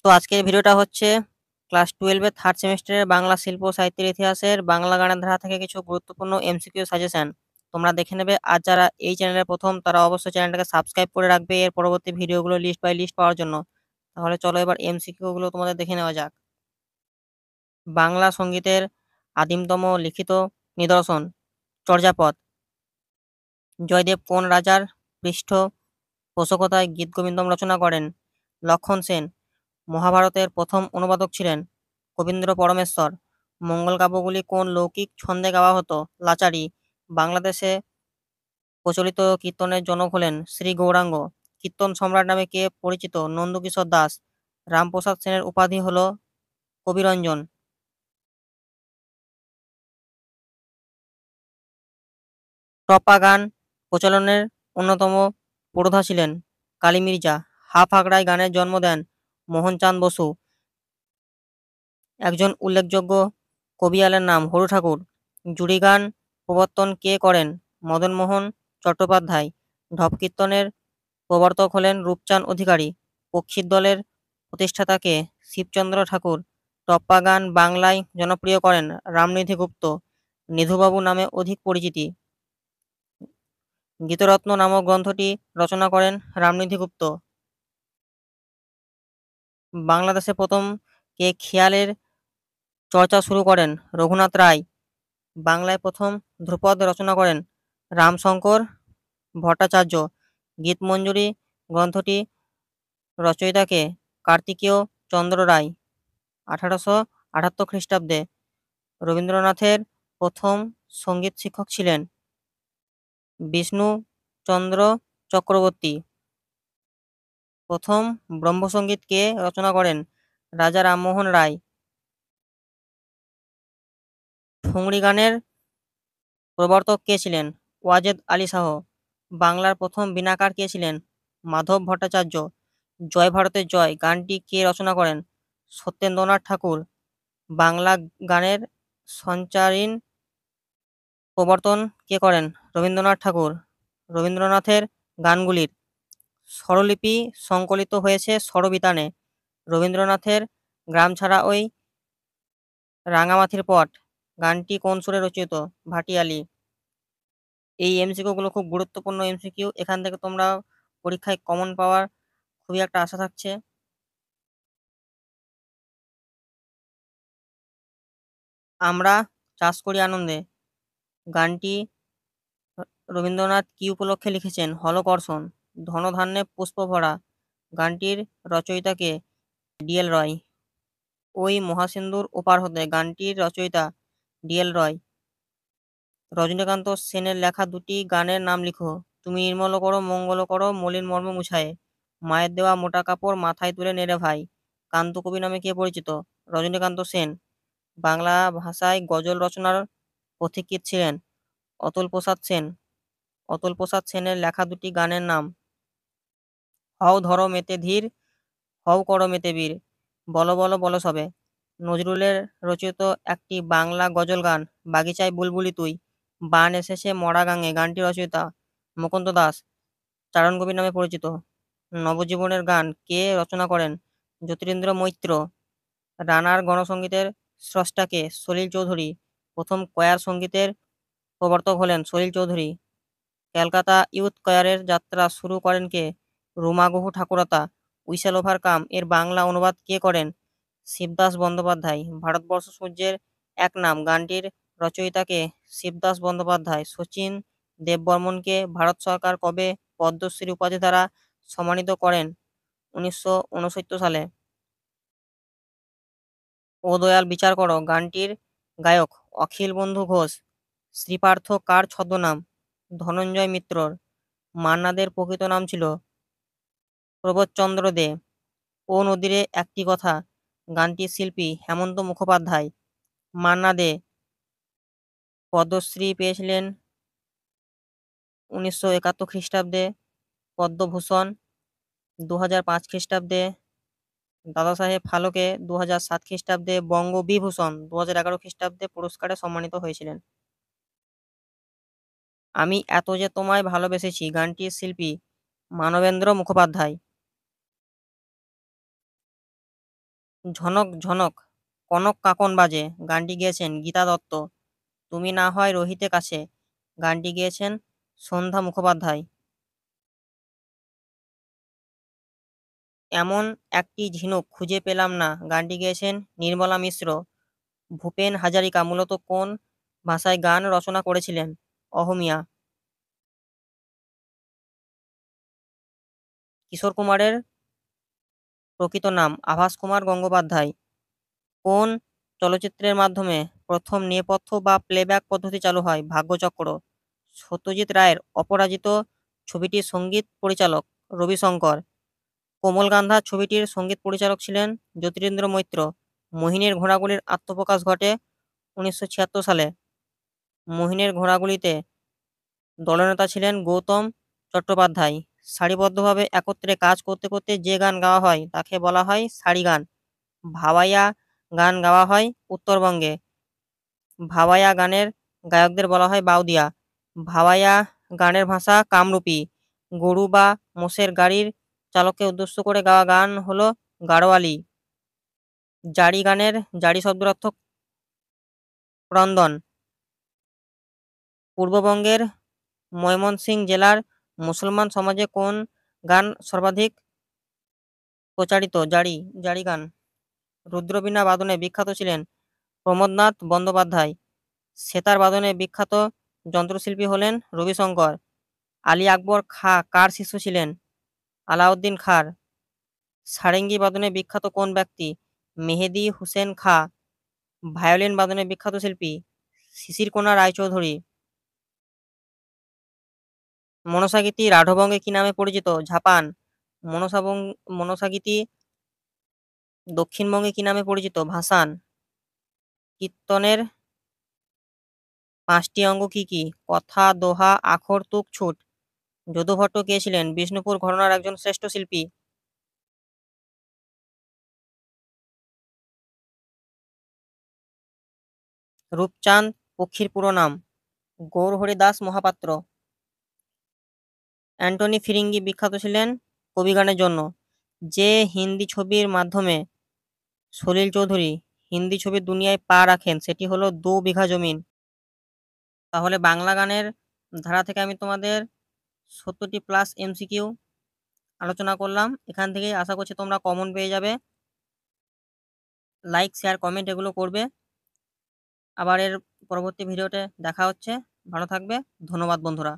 তো আজকের ভিডিওটা হচ্ছে ক্লাস 12 এর 3rd সেমেস্টারের বাংলা শিল্প ও সাহিত্যের ইতিহাসের বাংলা গানের ধারা থেকে কিছু গুরুত্বপূর্ণ এমসিকিউ সাজেশন তোমরা দেখে নেবে। আর যারা এই চ্যানেলের প্রথম তারা অবশ্যই চ্যানেলটাকে সাবস্ক্রাইব করে রাখবে এর পরবর্তী ভিডিওগুলো লিস্ট বাই লিস্ট পাওয়ার জন্য। তাহলে চলো এবার এমসিকিউ গুলো তোমাদের দেখে নেওয়া যাক। বাংলা সঙ্গীতের আদিমতম লিখিত নিদর্শন চর্যাপদ। জয়দেব কোন রাজার পৃষ্ঠপোষকতায় গীতগোবিন্দম রচনা করেন? লক্ষণ সেন। মহাভারতের প্রথম অনুবাদক ছিলেন কবীন্দ্র পরমেশ্বর। মঙ্গল কাব্যগুলি কোন লৌকিক ছন্দে গাওয়া হতো? লাচারি। বাংলাদেশে প্রচলিত কীর্তনের জনক হলেন শ্রী গৌরাঙ্গ। কীর্তন সম্রাট নামে কে পরিচিত? নন্দকিশোর দাস। রামপ্রসাদ সেনের উপাধি হল কবিরঞ্জন। টপ্পা গান প্রচলনের অন্যতম পুরোধা ছিলেন কালী মির্জা। হাফ আখড়ায় গানের জন্ম দেন মোহনচাঁদ বসু। একজন উল্লেখযোগ্য কবিয়ালের নাম হরু ঠাকুর। জুড়ি গান প্রবর্তন কে করেন? মদনমোহন চট্টোপাধ্যায়। ঢপ কীর্তনের প্রবর্তক হলেন রূপচাঁদ অধিকারী। পক্ষীর দলের প্রতিষ্ঠাতা কে? শিবচন্দ্র ঠাকুর। টপ্পা গান বাংলায় জনপ্রিয় করেন রামনিধি গুপ্ত। নিধুবাবু নামে অধিক পরিচিতি। গীতরত্ন নামক গ্রন্থটি রচনা করেন রামনিধি গুপ্ত। বাংলাদেশে প্রথম কে খেয়ালের চর্চা শুরু করেন? রঘুনাথ রায়। বাংলায় প্রথম ধ্রুপদ রচনা করেন রামশঙ্কর ভট্টাচার্য। গীতমঞ্জুরি গ্রন্থটি রচয়িতা কে? কার্তিকেয় চন্দ্র রায়। 1878 খ্রিস্টাব্দে রবীন্দ্রনাথের প্রথম সঙ্গীত শিক্ষক ছিলেন বিষ্ণুচন্দ্র চক্রবর্তী। প্রথম ব্রহ্মসঙ্গীত কে রচনা করেন? রাজা রামমোহন রায়। ঠুংরি গানের প্রবর্তক কে ছিলেন? ওয়াজেদ আলী শাহ। বাংলার প্রথম বীণাকার কে ছিলেন? মাধব ভট্টাচার্য। জয় ভারতের জয় গানটি কে রচনা করেন? সত্যেন্দ্রনাথ ঠাকুর। বাংলা গানের সঞ্চারীন প্রবর্তন কে করেন? রবীন্দ্রনাথ ঠাকুর। রবীন্দ্রনাথের গানগুলির স্বরলিপি সংকলিত হয়েছে স্বরবিতানে। রবীন্দ্রনাথের গ্রাম ছাড়া ওই রাঙামাটির পট গানটি কোন সুরে রচিত? ভাটিয়ালি। এই এমসিকিউ গুলো খুব গুরুত্বপূর্ণ এমসিকিউ, এখান থেকে তোমরা পরীক্ষায় কমন পাওয়ার খুবই একটা আশা থাকছে। আমরা চাষ করি আনন্দে গানটি রবীন্দ্রনাথ কি উপলক্ষে লিখেছেন? হলকর্ষণ। ধনধান্যে পুষ্প ভরা গানটির রচয়িতা কে? ডিএল রয়। ওই মহাসিন্ধুর ওপার হতে গানটির রচয়িতা ডিএল রয়। রজনীকান্ত সেনের লেখা দুটি গানের নাম লিখো। তুমি নির্মল করো মঙ্গল করো মলিন মর্ম মুছায়ে। মায়ের দেওয়া মোটা কাপড় মাথায় তুলে নেড়ে ভাই। কান্তকবি নামে কে পরিচিত? রজনীকান্ত সেন। বাংলা ভাষায় গজল রচনার পথিকৃৎ ছিলেন অতুল প্রসাদ সেন। অতুল প্রসাদ সেনের লেখা দুটি গানের নাম হও ধরো মেতে ধীর, হও করো মেতে বীর, বলো বলো বলো সবে। নজরুলের রচিত একটি বাংলা গজল গান বাগিচায় বুলবুলি তুই, বান এসেছে মরা গাঙে গানটি রচয়িতা মুকুন্দ দাস, চারণকবি নামে পরিচিত। নবজীবনের গান কে রচনা করেন? জ্যোতিরিন্দ্র মৈত্র। রানার গণসঙ্গীতের স্রষ্টা কে? সলিল চৌধুরী। প্রথম কয়ার সঙ্গীতের প্রবর্তক হলেন সলিল চৌধুরী। ক্যালকাতা ইউথ কয়ারের যাত্রা শুরু করেন কে? রুমা গুহ ঠাকুরতা। উইসেল ওভার কাম এর বাংলা অনুবাদ কে করেন? শিবদাস বন্দ্যোপাধ্যায়। ভারতবর্ষ সূর্যের এক নাম গানটির রচয়িতা কে? শিবদাস বন্দ্যোপাধ্যায়। শচীন দেববর্মনকে ভারত সরকার কবে পদ্মশ্রী উপাধি দ্বারা সম্মানিত করেন? 1969 সালে। ও দয়াল বিচার করো গানটির গায়ক অখিল বন্ধু ঘোষ। শ্রীপার্থ কার ছদ্মনাম? ধনঞ্জয় মিত্রর। মান্নাদের প্রকৃত নাম ছিল প্রবোধচন্দ্র দে। ও নদীরে একটি কথা গানটির শিল্পী হেমন্ত মুখোপাধ্যায়। মান্না দে পদ্মশ্রী পেয়েছিলেন 1971 খ্রিস্টাব্দে। পদ্মভূষণ 2005 খ্রিস্টাব্দে। দাদাসাহেব ফালকে 2007 খ্রিস্টাব্দে। বঙ্গবিভূষণ 2011 খ্রিস্টাব্দে পুরস্কারে সম্মানিত হয়েছিলেন। আমি এত যে তোমায় ভালোবেসেছি গানটির শিল্পী মানবেন্দ্র মুখোপাধ্যায়। ঝনক ঝনক কনক কাকন বাজে গানটি গেয়েছেন গীতা দত্ত। তুমি না হয় রহিতে কাছে গানটি গেয়েছেন সন্ধ্যা মুখোপাধ্যায়। এমন একটি ঝিনুক খুঁজে পেলাম না গানটি গেয়েছেন নির্মলা মিশ্র। ভূপেন হাজারিকা মূলত কোন ভাষায় গান রচনা করেছিলেন? অহমিয়া। কিশোর কুমারের প্রকৃত নাম আভাস কুমার গঙ্গোপাধ্যায়। কোন চলচ্চিত্রের মাধ্যমে প্রথম নেপথ্য বা প্লেব্যাক পদ্ধতি চালু হয়? ভাগ্যচক্র। সত্যজিৎ রায়ের অপরাজিত ছবিটির সঙ্গীত পরিচালক রবিশঙ্কর। কোমলগান্ধা ছবিটির সঙ্গীত পরিচালক ছিলেন জ্যোতিরিন্দ্র মৈত্র। মোহিনীর ঘোড়াগুলির আত্মপ্রকাশ ঘটে 1976 সালে। মোহিনীর ঘোড়াগুলিতে দলনেতা ছিলেন গৌতম চট্টোপাধ্যায়। সারিবদ্ধভাবে একত্রে কাজ করতে করতে যে গান গাওয়া হয় তাকে বলা হয় সারি গান। ভাওয়াইয়া গান গাওয়া হয় উত্তরবঙ্গে। ভাওয়াইয়া গানের গায়কদের বলা হয় বাউদিয়া। ভাওয়াইয়া গানের ভাষা কামরূপী। গরু বা মোষের গাড়ির চালককে উদ্দেশ্য করে গাওয়া গান হলো গাড়োয়ালি। জারি গানের জারি শব্দের অর্থ ক্রন্দন। পূর্ববঙ্গের ময়মনসিংহ জেলার মুসলমান সমাজে কোন গান সর্বাধিক প্রচারিত? জারি জারি গান। রুদ্রবীণা বাদনে বিখ্যাত ছিলেন প্রমোদনাথ বন্দ্যোপাধ্যায়। সেতার বাদনে বিখ্যাত যন্ত্রশিল্পী হলেন রবিশঙ্কর। আলী আকবর খাঁ কার শিষ্য ছিলেন? আলাউদ্দিন খাঁর। সারেঙ্গি বাদনে বিখ্যাত কোন ব্যক্তি? মেহেদী হুসেন খাঁ। ভায়োলিন বাদনে বিখ্যাত শিল্পী শিশিরকোনা রায়চৌধুরী। মনসাগীতি রাঢ়বঙ্গে কি নামে পরিচিত? ঝাপান। মনসাগীতি দক্ষিণবঙ্গে কি নামে পরিচিত? ভাসান। কীর্তনের 5টি অঙ্গ কি কি? কথা, দোহা, আখর, তুক, ছুট। যদুভট্ট কে ছিলেন বিষ্ণুপুর ঘরানার একজন শ্রেষ্ঠ শিল্পী? রূপচাঁদ পক্ষীর পুরো নাম? গৌরহরিদাস মহাপাত্র। অ্যান্টনি ফিরিঙ্গি বিখ্যাত ছিলেন কবিগানের জন্য। যে হিন্দি ছবির মাধ্যমে সলিল চৌধুরী হিন্দি ছবির দুনিয়ায় পা রাখেন সেটি হলো 2 বিঘা জমিন। তাহলে বাংলা গানের ধারা থেকে আমি তোমাদের 70টি প্লাস এমসিকিউ আলোচনা করলাম। এখান থেকেই আশা করছি তোমরা কমন পেয়ে যাবে। লাইক শেয়ার কমেন্ট এগুলো করবে। আবার এর পরবর্তী ভিডিওতে দেখা হচ্ছে। ভালো থাকবে। ধন্যবাদ বন্ধুরা।